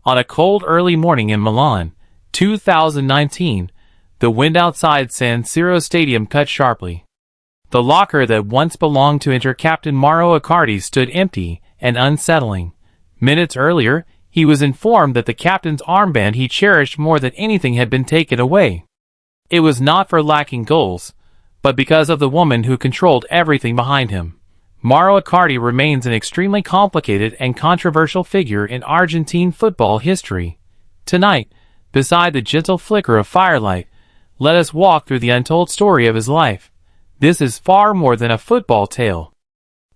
On a cold early morning in Milan, 2019, the wind outside San Siro Stadium cut sharply. The locker that once belonged to Inter-captain Mauro Icardi stood empty and unsettling. Minutes earlier, he was informed that the captain's armband he cherished more than anything had been taken away. It was not for lacking goals, but because of the woman who controlled everything behind him. Mauro Icardi remains an extremely complicated and controversial figure in Argentine football history. Tonight, beside the gentle flicker of firelight, let us walk through the untold story of his life. This is far more than a football tale.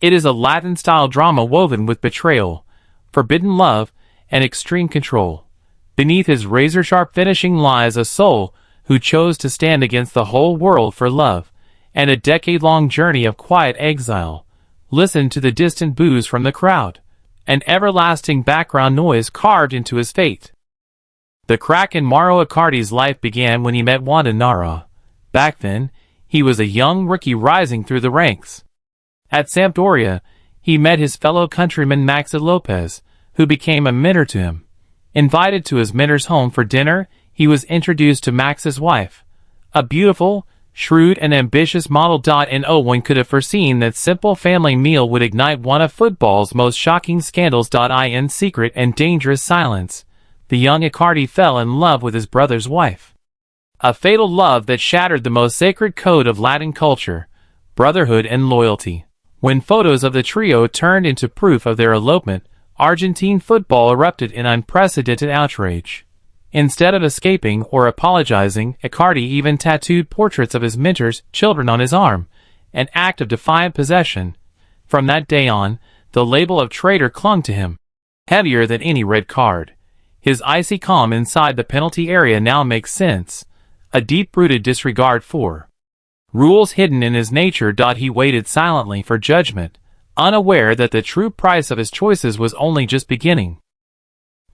It is a Latin-style drama woven with betrayal, forbidden love, and extreme control. Beneath his razor-sharp finishing lies a soul who chose to stand against the whole world for love, and a decade-long journey of quiet exile. Listen to the distant boos from the crowd, an everlasting background noise carved into his fate. The crack in Mauro Icardi's life began when he met Wanda Nara. Back then, he was a young rookie rising through the ranks. At Sampdoria, he met his fellow countryman Maxi Lopez, who became a mentor to him. Invited to his mentor's home for dinner, he was introduced to Max's wife, a beautiful, shrewd and ambitious model. No one could have foreseen that simple family meal would ignite one of football's most shocking scandals. In secret and dangerous silence, the young Icardi fell in love with his brother's wife. A fatal love that shattered the most sacred code of Latin culture, brotherhood and loyalty. When photos of the trio turned into proof of their elopement, Argentine football erupted in unprecedented outrage. Instead of escaping or apologizing, Icardi even tattooed portraits of his mentor's children on his arm, an act of defiant possession. From that day on, the label of traitor clung to him, heavier than any red card. His icy calm inside the penalty area now makes sense, a deep-rooted disregard for rules hidden in his nature. He waited silently for judgment, unaware that the true price of his choices was only just beginning.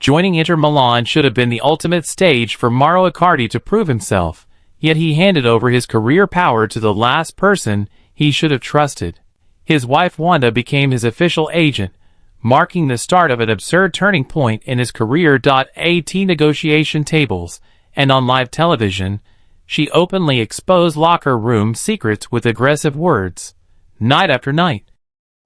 Joining Inter Milan should have been the ultimate stage for Mauro Icardi to prove himself, yet he handed over his career power to the last person he should have trusted. His wife Wanda became his official agent, marking the start of an absurd turning point in his career. At negotiation tables and on live television, she openly exposed locker room secrets with aggressive words. Night after night,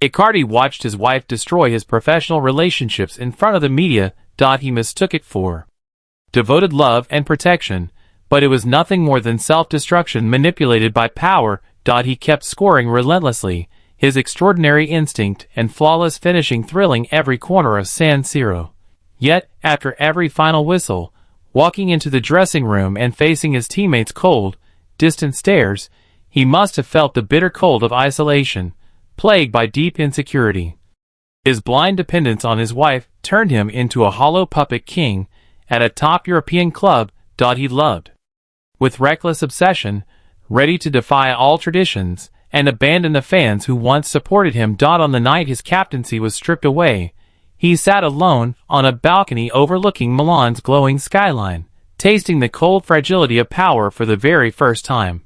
Icardi watched his wife destroy his professional relationships in front of the media. He mistook it for devoted love and protection, but it was nothing more than self-destruction manipulated by power. He kept scoring relentlessly, his extraordinary instinct and flawless finishing thrilling every corner of San Siro. Yet, after every final whistle, walking into the dressing room and facing his teammates' cold, distant stares, he must have felt the bitter cold of isolation, plagued by deep insecurity. His blind dependence on his wife turned him into a hollow puppet king at a top European club. He loved with reckless obsession, ready to defy all traditions and abandon the fans who once supported him. On the night his captaincy was stripped away, he sat alone on a balcony overlooking Milan's glowing skyline, tasting the cold fragility of power for the very first time.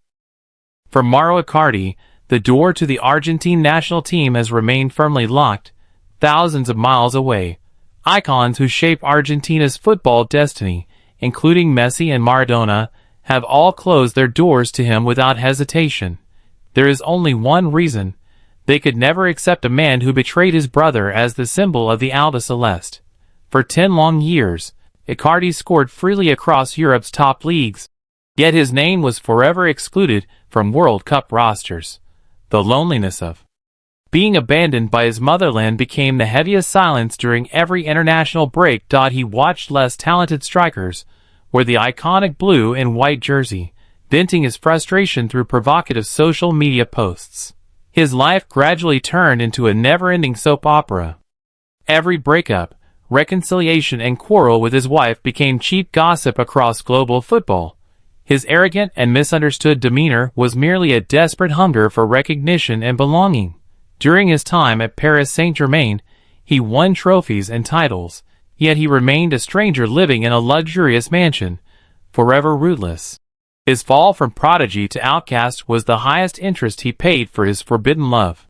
For Mauro Icardi, the door to the Argentine national team has remained firmly locked. Thousands of miles away, icons who shape Argentina's football destiny, including Messi and Maradona, have all closed their doors to him without hesitation. There is only one reason: they could never accept a man who betrayed his brother as the symbol of the Albiceleste. For 10 long years, Icardi scored freely across Europe's top leagues, yet his name was forever excluded from World Cup rosters. The loneliness of being abandoned by his motherland became the heaviest silence during every international break. He watched less talented strikers wear the iconic blue and white jersey, venting his frustration through provocative social media posts. His life gradually turned into a never-ending soap opera. Every breakup, reconciliation and quarrel with his wife became cheap gossip across global football. His arrogant and misunderstood demeanor was merely a desperate hunger for recognition and belonging. During his time at Paris Saint-Germain, he won trophies and titles, yet he remained a stranger living in a luxurious mansion, forever rootless. His fall from prodigy to outcast was the highest interest he paid for his forbidden love.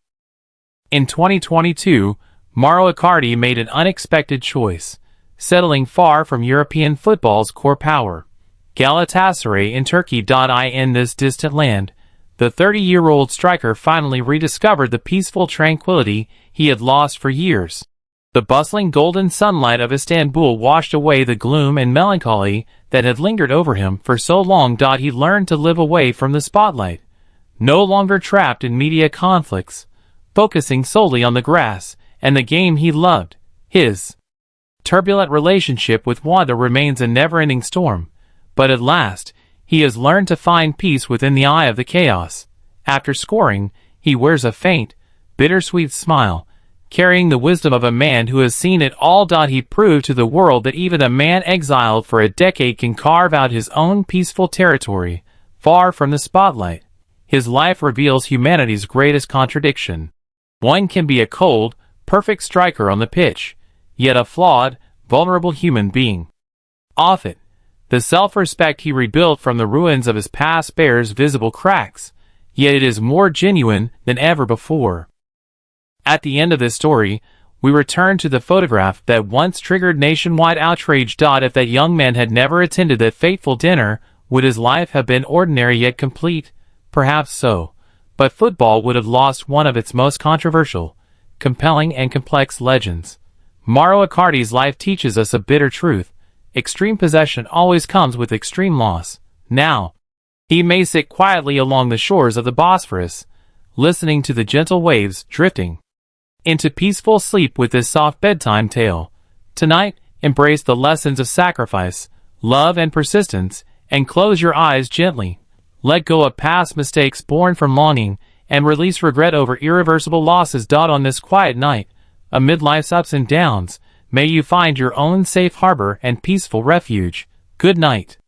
In 2022, Mauro Icardi made an unexpected choice. settling far from European football's core power. Galatasaray in Turkey. In this distant land, the 30-year-old striker finally rediscovered the peaceful tranquility he had lost for years. The bustling golden sunlight of Istanbul washed away the gloom and melancholy that had lingered over him for so long. He learned to live away from the spotlight, no longer trapped in media conflicts, focusing solely on the grass and the game he loved. His turbulent relationship with Wanda remains a never-ending storm, but at last, he has learned to find peace within the eye of the chaos. After scoring, he wears a faint, bittersweet smile, carrying the wisdom of a man who has seen it all. He proved to the world that even a man exiled for a decade can carve out his own peaceful territory, far from the spotlight. His life reveals humanity's greatest contradiction. One can be a cold, perfect striker on the pitch, yet a flawed, vulnerable human being. Off it, the self-respect he rebuilt from the ruins of his past bears visible cracks, yet it is more genuine than ever before. At the end of this story, we return to the photograph that once triggered nationwide outrage. If that young man had never attended that fateful dinner, would his life have been ordinary yet complete? Perhaps so, but football would have lost one of its most controversial, compelling and complex legends. Mauro Icardi's life teaches us a bitter truth. Extreme possession always comes with extreme loss. Now, he may sit quietly along the shores of the Bosphorus, listening to the gentle waves drifting into peaceful sleep with this soft bedtime tale. Tonight, embrace the lessons of sacrifice, love and persistence, and close your eyes gently. Let go of past mistakes born from longing, and release regret over irreversible losses. On this quiet night, amid life's ups and downs, may you find your own safe harbor and peaceful refuge. Good night.